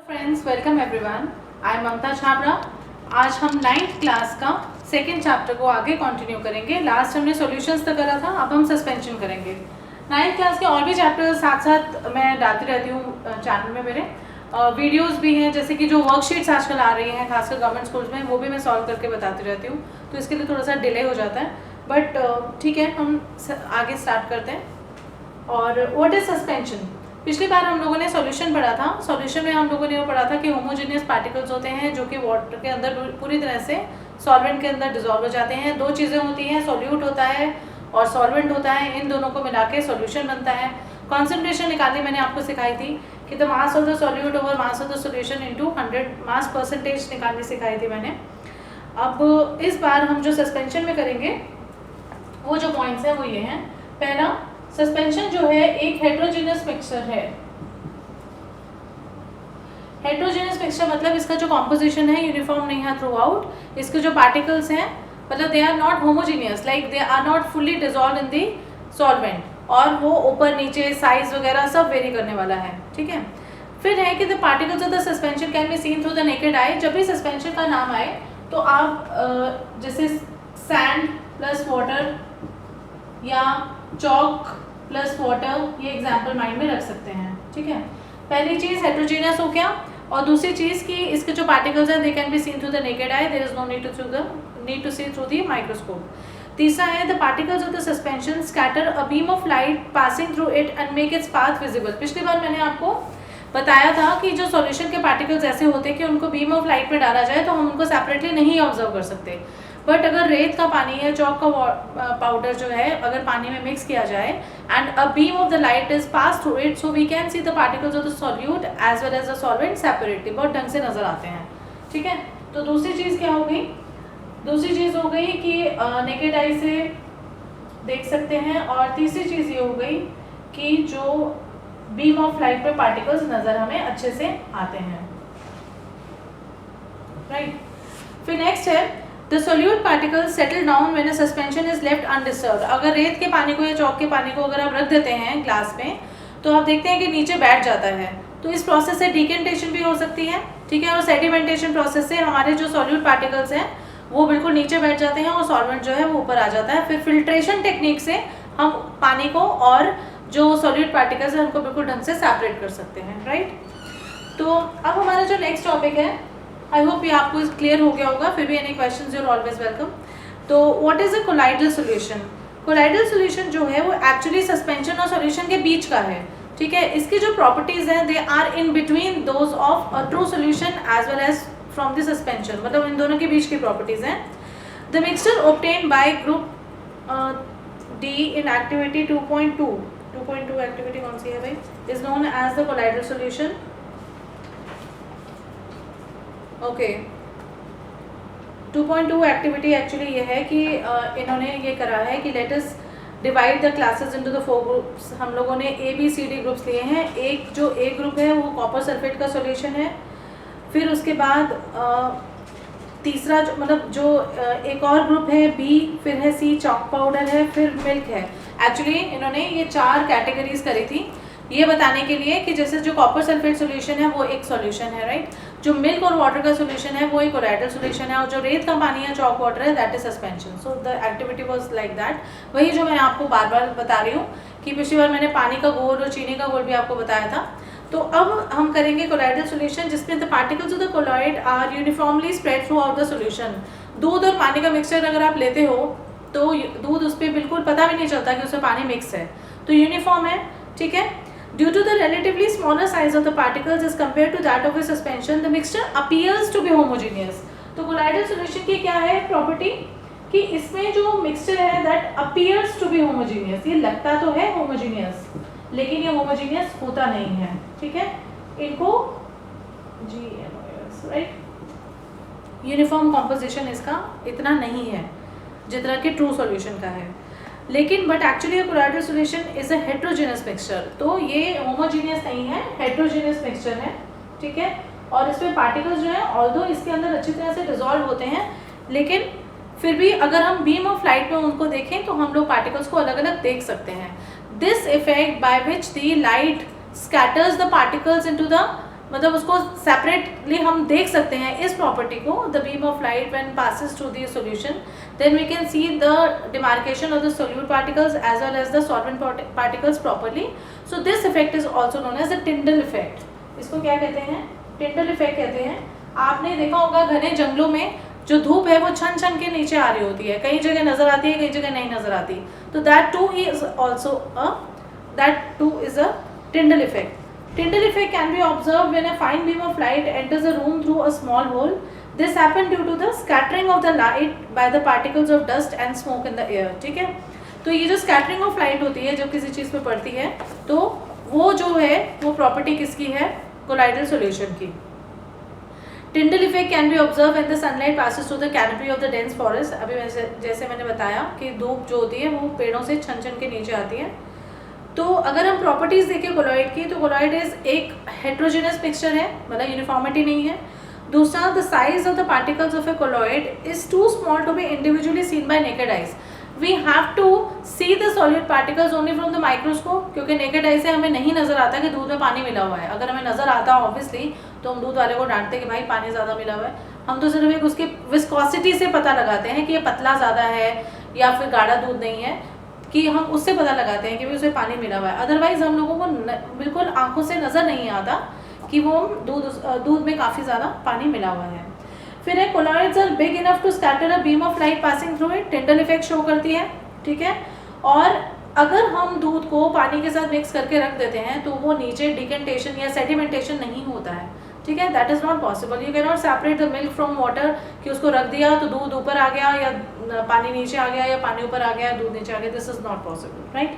Friends, welcome everyone. I am Mamta Chhabra. आज हम 9th class का सेकेंड चैप्टर को आगे कंटिन्यू करेंगे। लास्ट हमने सॉल्यूशंस तक करा था, अब हम सस्पेंशन करेंगे। 9th क्लास के और भी चैप्टर साथ साथ मैं डालती रहती हूँ चैनल में। मेरे वीडियोस भी हैं, जैसे कि जो वर्कशीट्स आजकल आ रही हैं खासकर गवर्नमेंट स्कूल्स में, वो भी मैं सॉल्व करके बताती रहती हूँ, तो इसके लिए थोड़ा सा डिले हो जाता है, बट ठीक है, हम आगे स्टार्ट करते हैं। और व्हाट इज सस्पेंशन? पिछली बार हम लोगों ने सॉल्यूशन पढ़ा था। सॉल्यूशन में हम लोगों ने वो पढ़ा था कि होमोजेनियस पार्टिकल्स होते हैं जो कि वाटर के अंदर पूरी तरह से सॉल्वेंट के अंदर डिजॉल्व हो जाते हैं। दो चीज़ें होती हैं, सॉल्यूट होता है और सॉल्वेंट होता है, इन दोनों को मिला के सॉल्यूशन बनता है। कॉन्सेंट्रेशन निकालनी मैंने आपको सिखाई थी कि the mass of the solute over mass of the solution into 100 mass percentage निकालनी सिखाई थी मैंने। अब इस बार हम जो सस्पेंशन में करेंगे वो जो पॉइंट्स हैं वो ये हैं। पहला, सस्पेंशन जो है एक हेट्रोजेनस मिक्सचर है। हेट्रोजेनस मिक्सचर मतलब इसका जो कॉम्पोजिशन है यूनिफॉर्म नहीं है थ्रू आउट। इसके जो पार्टिकल्स हैं मतलब they are not homogeneous, like they are not fully dissolve in the solvent, और वो ऊपर नीचे साइज वगैरह सब वेरी करने वाला है। ठीक है। फिर है कि the particles of the suspension can be seen through the naked आई। जब भी सस्पेंशन का नाम आए तो आप जैसे सैंड प्लस वाटर या चॉक प्लस वाटर, ये एग्जाम्पल माइंड में रख सकते हैं। ठीक है। पहली चीज़ हेट्रोजीनियस हो गया, और दूसरी चीज़ कि इसके जो पार्टिकल्स हैं they can be seen through the naked eye, there is no need to see through the microscope. तीसरा है the particles of the suspension scatter a beam of light passing through it and make its path visible. पिछली बार मैंने आपको बताया था कि जो सॉल्यूशन के पार्टिकल्स ऐसे होते हैं कि उनको बीम ऑफ लाइट में डाला जाए तो हम उनको सेपरेटली नहीं ऑब्जर्व कर सकते, बट अगर रेत का पानी या चौक का पाउडर जो है अगर पानी में मिक्स किया जाए and a beam of the light is pass through it, so we can see the particles of the solute as well as the solvent separately, बहुत ढंग से नजर आते हैं। ठीक है। तो दूसरी चीज़ क्या हो गई? दूसरी चीज़ हो गई कि नेकेड आई से देख सकते हैं, और तीसरी चीज़ ये हो गई कि जो बीम ऑफ लाइट पे पार्टिकल्स नजर हमें अच्छे से आते हैं। राइट। फिर नेक्स्ट है the solute particles settle down when a suspension is left undisturbed. अगर रेत के पानी को या चौक के पानी को अगर आप रख देते हैं ग्लास में तो आप देखते हैं कि नीचे बैठ जाता है, तो इस प्रोसेस से डिकेंटेशन भी हो सकती है। ठीक है। और सेडिमेंटेशन प्रोसेस से हमारे जो सोल्यूट पार्टिकल्स हैं वो बिल्कुल नीचे बैठ जाते हैं और सॉल्वेंट जो है वो ऊपर आ जाता है। फिर फिल्ट्रेशन टेक्निक से हम पानी को और जो सॉल्यूट पार्टिकल्स हैं उनको बिल्कुल ढंग से सेपरेट कर सकते हैं। राइट। तो अब हमारा जो नेक्स्ट टॉपिक है, आई होप ये आपको क्लियर हो गया होगा, फिर भी any questions you are always welcome. तो what is a colloidal solution? Colloidal solution जो है वो एक्चुअली सस्पेंशन और सॉल्यूशन के बीच का है। ठीक है। इसकी जो प्रॉपर्टीज हैं they are in between those of a true solution as well as from the suspension, मतलब इन दोनों के बीच की प्रॉपर्टीज हैं। The mixture obtained by group D in activity 2.2 activity कौन सी है भाई, is known as the colloidal solution. Okay. 2.2 activity actually ये है कि इन्होंने ये करा है कि let us divide the classes into the 4 groups. हम लोगों ने ABCD ग्रुप्स लिए हैं। एक जो A ग्रुप है वो कॉपर सल्फेट का सॉल्यूशन है। फिर उसके बाद तीसरा जो मतलब जो एक और ग्रुप है B, फिर है C चॉक पाउडर है, फिर मिल्क है। एक्चुअली इन्होंने ये 4 कैटेगरीज करी थी ये बताने के लिए कि जैसे जो कॉपर सल्फेट सॉल्यूशन है वो एक सॉल्यूशन है, राइट। जो मिल्क और वाटर का सॉल्यूशन है वो एक कोलाइडल सॉल्यूशन है, और जो रेत का पानी है चॉक वाटर है that is suspension. So the activity was like that. वही जो मैं आपको बार बार बता रही हूँ कि पिछली बार मैंने पानी का घोल और चीनी का घोल भी आपको बताया था। तो अब हम करेंगे कोलाइडल सॉल्यूशन जिसमें the particles of the colloid are uniformly spread throughout the solution. दूध और पानी का मिक्सचर अगर आप लेते हो तो दूध उस पर बिल्कुल पता भी नहीं चलता कि उसमें पानी मिक्स है, तो यूनिफॉर्म है। ठीक है। Due to the relatively smaller size of the particles as compared to that of a suspension, the mixture appears to be homogeneous. तो colloidal solution की क्या है प्रॉपर्टी कि इसमें जो मिक्सचर है that appears to be homogeneous, ये लगता तो है homogeneous लेकिन ये homogeneous होता नहीं है। ठीक है। इनको GNOS, राइट। यूनिफॉर्म कॉम्पोजिशन इसका इतना नहीं है जितना कि ट्रू सॉल्यूशन का है, लेकिन but actually colloidal solution is a heterogeneous mixture. तो ये होमोजेनियस नहीं है, हेट्रोजेनस मिक्सचर है। ठीक है। और इसमें पार्टिकल्स जो है ऑल्दो इसके अंदर अच्छी तरह से डिसॉल्व होते हैं, लेकिन फिर भी अगर हम बीम ऑफ लाइट में उनको देखें तो हम लोग पार्टिकल्स को अलग अलग देख सकते हैं। This effect by which the light scatters the particles into the मतलब उसको सेपरेटली हम देख सकते हैं इस प्रॉपर्टी को, the beam of light when passes through the solution then we can see the demarcation of the solute particles as well as the solvent particles properly. So this effect is also known as the Tyndall effect. इसको क्या कहते हैं? Tyndall effect कहते हैं. आपने देखा होगा घने जंगलों में जो धूप है वो छन छन के नीचे आ रही होती है, कई जगह नजर आती है, कई जगह नहीं नजर आती. तो that two is also a Tyndall effect. Tyndall effect can be observed when a fine beam of light enters a room through a small hole. This happens due to the scattering of the light by the particles of dust and smoke in the air. ठीक है, तो ये जो scattering of light होती है जब किसी चीज़ पे पड़ती है, तो वो जो है वो प्रॉपर्टी किसकी है? कोलाइडल सॉल्यूशन की. Tyndall effect can be observed when the sunlight passes through the canopy of the dense forest. अभी जैसे मैंने बताया कि धूप जो होती है वो पेड़ों से छन छन के नीचे आती है. तो अगर हम प्रॉपर्टीज़ देखें कोलॉइड की, तो कोलॉइड इज एक हेट्रोजेनस मिक्सचर है, मतलब यूनिफॉर्मिटी नहीं है. दूसरा, the size of the particles of a colloid is too small to be individually seen by naked eyes. We have to see the solid particles only from the microscope, क्योंकि naked eye से हमें नहीं नजर आता कि दूध में पानी मिला हुआ है. अगर हमें नजर आता ऑब्वियसली तो हम दूध वाले को डांटते कि भाई पानी ज़्यादा मिला हुआ है. हम तो सिर्फ एक उसकी विस्कोसिटी से पता लगाते हैं कि ये पतला ज़्यादा है या फिर गाढ़ा दूध नहीं है, कि हम उससे पता लगाते हैं कि भी उसमें पानी मिला हुआ है. अदरवाइज हम लोगों को बिल्कुल आंखों से नज़र नहीं आता कि वो दूध में काफ़ी ज़्यादा पानी मिला हुआ है. फिर है colloids are big enough to scatter a beam of light passing through it. Tyndall effect show करती है. ठीक है, और अगर हम दूध को पानी के साथ मिक्स करके रख देते हैं तो वो नीचे डिकेंटेशन या सेडिमेंटेशन नहीं होता है. ठीक है, that is not possible. You can not separate the milk from water, कि उसको रख दिया तो दूध ऊपर आ गया या पानी नीचे आ गया या पानी ऊपर आ गया दूध नीचे आ गया. This is not possible, right.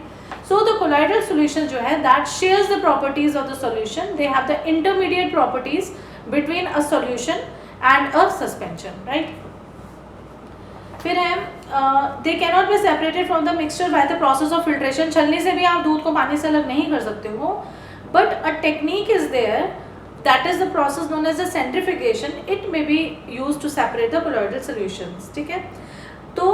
So the colloidal solution जो है that shares the properties of the solution. They have the intermediate properties between a solution and a suspension, right. फिर है they can not be separated from the mixture by the process of filtration. छलनी से भी आप दूध को पानी से अलग नहीं कर सकते हो, but a technique is there, that is the process known as the centrifugation. It may be used to separate the colloidal solutions. ठीक है, तो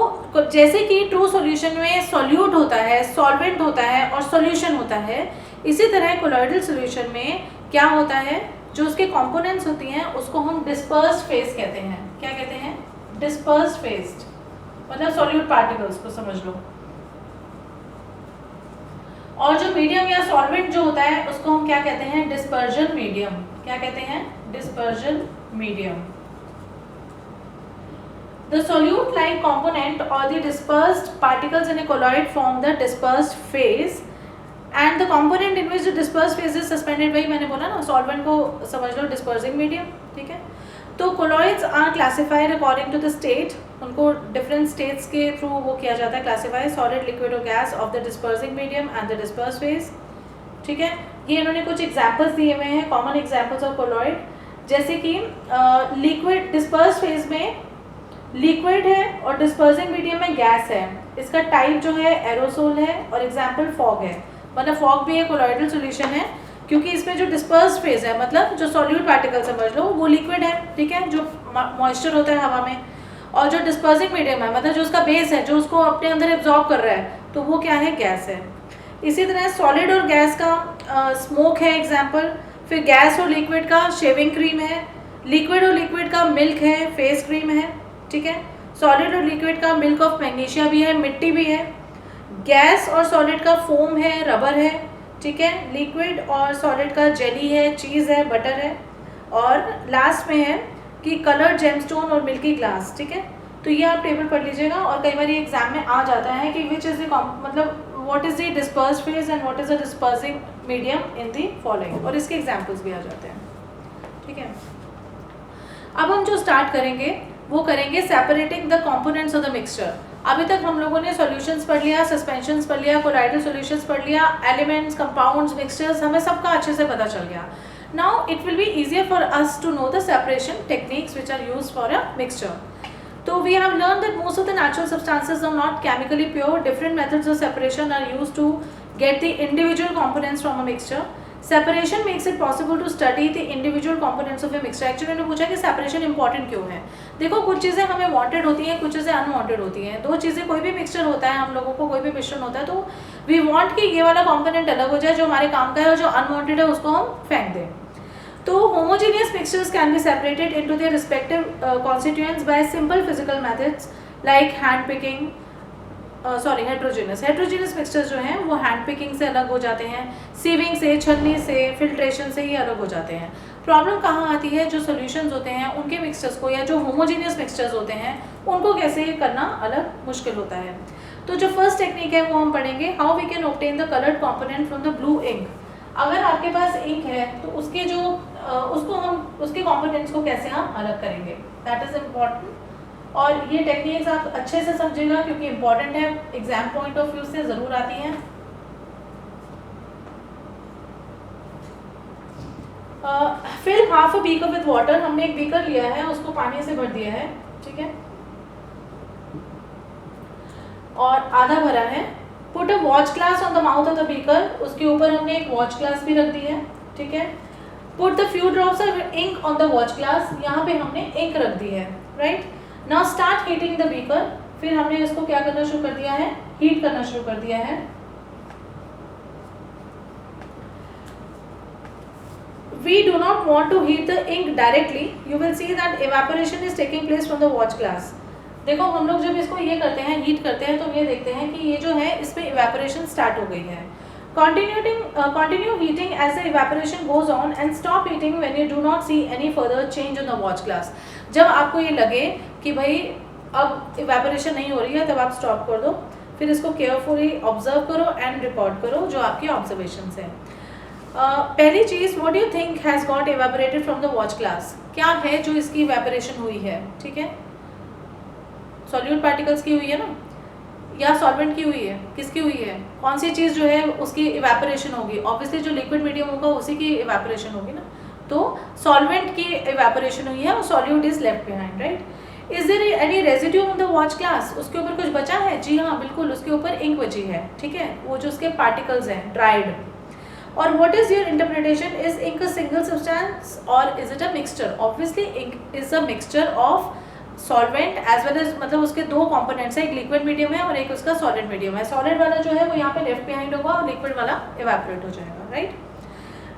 जैसे कि ट्रू सॉल्यूशन में सॉल्यूट होता है, सॉल्वेंट होता है और सॉल्यूशन होता है, इसी तरह कोलॉइडल सॉल्यूशन में क्या होता है, जो उसके कंपोनेंट्स होती हैं उसको हम डिस्पर्स्ड फेज कहते हैं. क्या कहते हैं? डिस्पर्स्ड फेज, मतलब सॉल्यूट पार्टिकल्स को समझ लो. और जो मीडियम या सॉल्वेंट जो होता है उसको हम क्या कहते हैं? Dispersion medium. क्या कहते हैं? Dispersion medium. The solute-like component or the dispersed particles in a colloid form the dispersed phase, and the component in which the dispersed phase is suspended, वही मैंने बोला ना, सॉल्वेंट को समझ लो डिस्पर्सिंग मीडियम. ठीक है, तो colloids are classified according to the state. उनको डिफरेंट स्टेट्स के थ्रू वो किया जाता है क्लासिफाई, सॉलिड, लिक्विड और gas of the dispersing medium and the disperse phase. ठीक है, ये इन्होंने कुछ एग्जाम्पल्स दिए हुए हैं, कॉमन एग्जाम्पल्स ऑफ कोलॉइड. जैसे कि लिक्विड डिस्पर्स फेज में लिक्विड है और डिस्पर्सिंग मीडियम में गैस है. इसका टाइप जो है एरोसोल है और एग्जाम्पल फॉग है. मतलब फॉग भी एक कोलॉइडल सॉल्यूशन है, क्योंकि इसमें जो डिस्पर्स फेज है, मतलब जो सॉल्यूट पार्टिकल समझ लो, वो लिक्विड है. ठीक है, जो मॉइस्चर होता है हवा में, और जो डिस्पर्सिंग मीडियम है, मतलब जो उसका बेस है, जो उसको अपने अंदर एब्जॉर्ब कर रहा है, तो वो क्या है? गैस है. इसी तरह सॉलिड और गैस का स्मोक है एग्जाम्पल. फिर गैस और लिक्विड का शेविंग क्रीम है. लिक्विड और लिक्विड का मिल्क है, फेस क्रीम है. ठीक है, सॉलिड और लिक्विड का मिल्क ऑफ मैग्नीशिया भी है, मिट्टी भी है. गैस और सॉलिड का फोम है, रबर है. ठीक है, लिक्विड और सॉलिड का जेली है, चीज़ है, बटर है. और लास्ट में है कि कलर्ड जेमस्टोन और मिल्की ग्लास. ठीक है, तो ये आप टेबल पढ़ लीजिएगा, और कई बार ये एग्जाम में आ जाता है कि विच इज़ द मतलब what is the dispersed phase and what is the dispersing medium in the following, और इसके एग्जाम्पल्स भी आ जाते हैं. ठीक है, अब हम जो स्टार्ट करेंगे वो करेंगे separating the components of the mixture. अभी तक हम लोगों ने सॉल्यूशंस पढ़ लिया, सस्पेंशंस पढ़ लिया, कोलॉइडल सॉल्यूशंस पढ़ लिया, एलिमेंट्स, कंपाउंड्स, मिक्सचर्स, हमें सबका अच्छे से पता चल गया. Now it will be easier for us to know the separation techniques which are used for a mixture. So we have learned that most of the natural substances are not chemically pure. Different methods of separation are used to get the individual components from a mixture. Separation makes it possible to study the individual components of a mixture. Actually उन्होंने पूछा कि separation important क्यों है. देखो, कुछ चीज़ें हमें wanted होती हैं, कुछ चीज़ें unwanted होती हैं. दो चीज़ें, कोई भी मिक्सचर होता है, हम लोगों को कोई भी मिश्रण होता है, तो we want कि ये वाला component अलग हो जाए जो हमारे काम का है, और जो unwanted है उसको हम फेंक दें. तो homogeneous mixtures can be separated into their respective constituents by simple physical methods like hand picking. Heterogeneous mixtures जो हैं वो हैंड पिकिंग से अलग हो जाते हैं, सीविंग से, छलनी से, फिल्ट्रेशन से ही अलग हो जाते हैं। प्रॉब्लम कहाँ आती है, जो सॉल्यूशंस होते हैं उनके मिक्सचर्स को, या जो होमोजीनियस मिक्सचर्स होते हैं उनको कैसे करना अलग मुश्किल होता है। तो जो फर्स्ट टेक्निक है वो हम पढ़ेंगे, how we can obtain the coloured component from the blue ink. अगर आपके पास इंक है तो उसके जो उसके कंपोनेंट्स को कैसे हम अलग करेंगे, दैट इज इम्पॉर्टेंट। और ये टेक्निक्स आप अच्छे से समझेगा क्योंकि इंपॉर्टेंट है, एग्जाम पॉइंट ऑफ व्यू से ज़रूर आती हैं। Fill half a beaker with water, हमने एक बीकर लिया है, उसको पानी से भर दिया है, ठीक है, और आधा भरा है। Put a watch glass on the mouth of the beaker, उसके ऊपर हमने एक वॉच ग्लास भी रख दी है, ठीक है। Put the few drops of ink on the watch glass, यहाँ पे हमने इंक रख दी है, right. Now start heating the beaker, फिर हमने इसको क्या करना शुरू कर दिया है, हीट करना शुरू कर दिया है। We do not want to heat the ink directly. You will see that evaporation is taking place from the watch glass. देखो हम लोग जब इसको ये करते हैं, हीट करते हैं, तो ये देखते हैं कि ये जो है इसमें evaporation स्टार्ट हो गई है। Continue heating as the evaporation goes on and stop heating when you do not see any further change in the watch glass. जब आपको ये लगे कि भाई अब evaporation नहीं हो रही है, तब आप स्टॉप कर दो, फिर इसको केयरफुली ऑब्जर्व करो एंड रिकॉर्ड करो जो आपकी ऑब्जर्वेशंस हैं। पहली चीज़, what do you think has got evaporated from the watch glass, क्या है जो इसकी evaporation हुई है, ठीक है, सॉल्यूट पार्टिकल्स की हुई है ना, या सॉल्वेंट की हुई है, किसकी हुई है, कौन सी चीज़ जो है उसकी evaporation होगी, ऑब्वियसली जो लिक्विड मीडियम होगा उसी की evaporation होगी ना, तो सॉल्वेंट की evaporation हुई है और solute is left behind, right. Is there any residue on the watch glass, उसके ऊपर कुछ बचा है, जी हाँ बिल्कुल, उसके ऊपर इंक बची है, ठीक है, वो जो उसके पार्टिकल्स हैं ड्राइड। और what is your interpretation, is ink a single substance और is it a mixture? Obviously ink is a mixture of solvent as well as, मतलब उसके दो कंपोनेंट्स है, एक लिक्विड मीडियम है और एक उसका सॉलिड मीडियम है। सॉलिड वाला जो है वो यहाँ पे लेफ्ट बिहाइंड होगा और लिक्विड वाला इवेपोरेट हो जाएगा, right.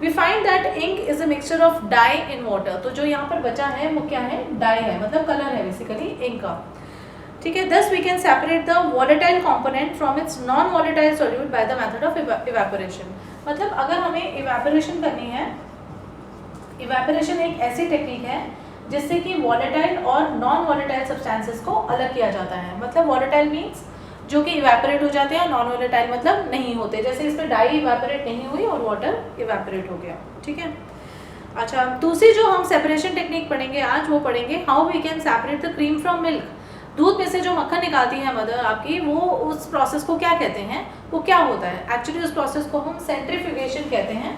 We find that ink is a mixture of dye in water, तो जो यहाँ पर बचा है वो क्या है, डाई है, मतलब कलर है बेसिकली इंक का, ठीक है। Thus we can separate the volatile component from its non-volatile solute by the method of evaporation. मतलब अगर हमें evaporation करनी है, evaporation एक ऐसी टेक्निक है जिससे कि volatile और non-volatile substances को अलग किया जाता है। मतलब volatile means जो कि evaporate हो जाते हैं, non-volatile मतलब नहीं होते, जैसे इसमें डाई evaporate नहीं हुई और water evaporate हो गया, ठीक है। अच्छा, दूसरी जो हम सेपरेशन टेक्निक पढ़ेंगे आज, वो पढ़ेंगे how we can separate the cream from milk. दूध में से जो मक्खन निकालती है मदर आपकी, वो उस प्रोसेस को क्या कहते हैं, वो क्या होता है, एक्चुअली उस प्रोसेस को हम सेंट्रीफ्यूगेशन कहते हैं।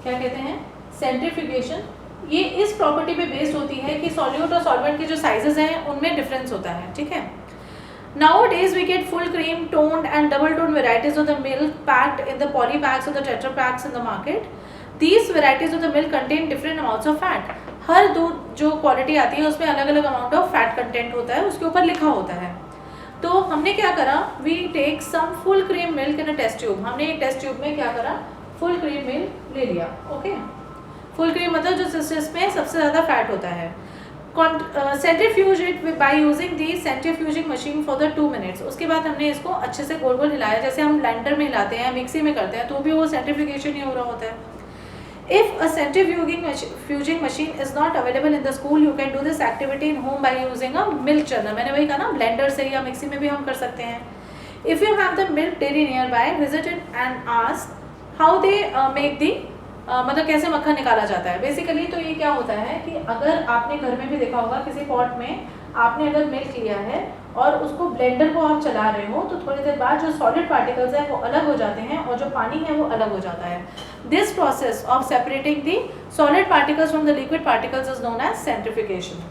क्या कहते हैं, सेंट्रीफ्यूगेशन। ये इस प्रॉपर्टी पे बेस्ड होती है कि सॉल्यूट और सॉल्वेंट के जो साइजेस हैं उनमें डिफरेंस होता है, ठीक है। Nowadays we get full cream, toned and double toned varieties of the milk packed in the poly packs or the tetra packs in the market. These varieties of the milk contain different amounts of fat. हर दूध जो quality आती है उसमें अलग अलग amount of fat content होता है, उसके ऊपर लिखा होता है। तो हमने क्या करा, we take some full cream milk in a test tube, हमने एक टेस्ट ट्यूब में क्या करा, फुल क्रीम मिल्क ले लिया, ओके। फुल क्रीम मतलब जो जिसमें सबसे ज़्यादा फैट होता है। Centrifuge it by using the centrifuging machine for the 2 minutes. उसके बाद हमने इसको अच्छे से गोल गोल हिलाया, जैसे हम ब्लेंडर में हिलाते हैं, मिक्सी में करते हैं, तो भी वो सेंट्रीफ्यूगेशन ही हो रहा होता है। If a centrifuging machine is not available in the school, you can do this activity in home by using a milk churner. मैंने वही कहा ना, ब्लेंडर से या मिक्सी में भी हम कर सकते हैं। If you have the milk dairy nearby, visit it and ask how they make the मतलब कैसे मक्खन निकाला जाता है। बेसिकली तो ये क्या होता है कि अगर आपने घर में भी देखा होगा, किसी पॉट में आपने अगर मिल्क लिया है और उसको ब्लेंडर को आप चला रहे हो, तो थोड़ी देर बाद जो सॉलिड पार्टिकल्स हैं वो अलग हो जाते हैं और जो पानी है वो अलग हो जाता है। This process of separating the solid particles from the liquid particles is known as centrifugation.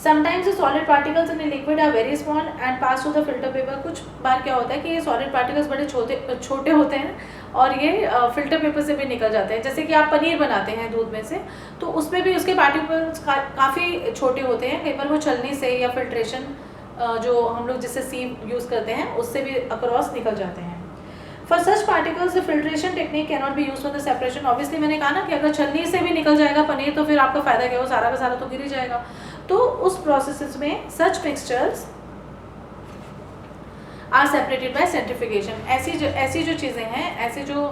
Sometimes the solid particles in a liquid are very small and pass through the filter paper. कुछ बार क्या होता है कि ये solid particles बड़े छोटे होते हैं और ये फिल्टर पेपर से भी निकल जाते हैं। जैसे कि आप पनीर बनाते हैं दूध में से, तो उसमें भी उसके पार्टिकल्स काफ़ी छोटे होते हैं, कई बार वो छलनी से या फिल्ट्रेशन जो हम लोग जिससे सीव यूज़ करते हैं उससे भी अक्रॉस निकल जाते हैं। For such particles the filtration technique can not be use for the separation. Obviously मैंने कहा ना कि अगर छलनी से भी निकल जाएगा पनीर तो फिर आपका फायदा क्या हो, सारा का सारा तो गिर ही जाएगा। तो उस प्रोसेस में such mixtures are separated by centrifugation. ऐसी जो चीज़ें हैं, ऐसे जो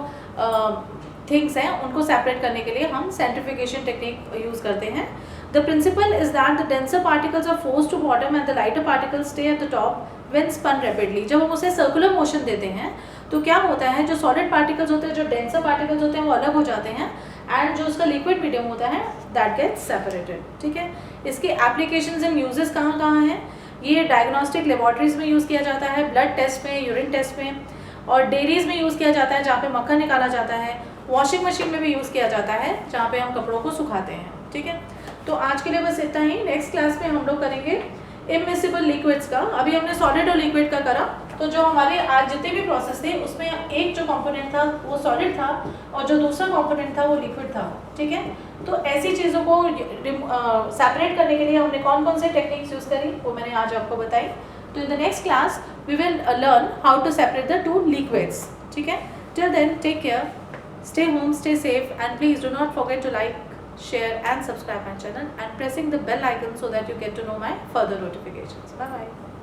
थिंग्स हैं, उनको सेपरेट करने के लिए हम सेंट्रीफ्यूगेशन टेक्निक यूज़ करते हैं। The principle is that the denser particles are forced to bottom and the lighter particles stay at the top when spun rapidly. जब हम उसे सर्कुलर मोशन देते हैं तो क्या होता है, जो सॉलिड पार्टिकल्स होते हैं, जो डेंसर पार्टिकल्स होते हैं वो अलग हो जाते हैं एंड जो उसका लिक्विड मीडियम होता है दैट गेट्स सेपरेटेड। ठीक है, इसके एप्लीकेशंस एंड यूजेस कहाँ कहाँ हैं? ये डायग्नोस्टिक लेबॉर्ट्रीज में यूज़ किया जाता है, ब्लड टेस्ट में, यूरिन टेस्ट में, और डेयरीज में यूज़ किया जाता है जहाँ पे मक्खन निकाला जाता है, वॉशिंग मशीन में भी यूज़ किया जाता है जहाँ पे हम कपड़ों को सुखाते हैं। ठीक है, तो आज के लिए बस इतना ही। नेक्स्ट क्लास में हम लोग करेंगे इमिसिबल लिक्विड्स का। अभी हमने सॉलिड और लिक्विड का करा, तो जो हमारे आज जितने भी प्रोसेस थे उसमें एक जो कंपोनेंट था वो सॉलिड था और जो दूसरा कंपोनेंट था वो लिक्विड था। ठीक है, तो ऐसी चीज़ों को सेपरेट करने के लिए हमने कौन कौन से टेक्निक्स यूज़ करी वो मैंने आज आपको बताई। तो in the next class we will learn how to separate the two liquids. ठीक है, till then take care, stay home, stay safe, and please do not forget to like, share and subscribe my channel and pressing the bell icon so that you get to know my further notifications. Bye bye.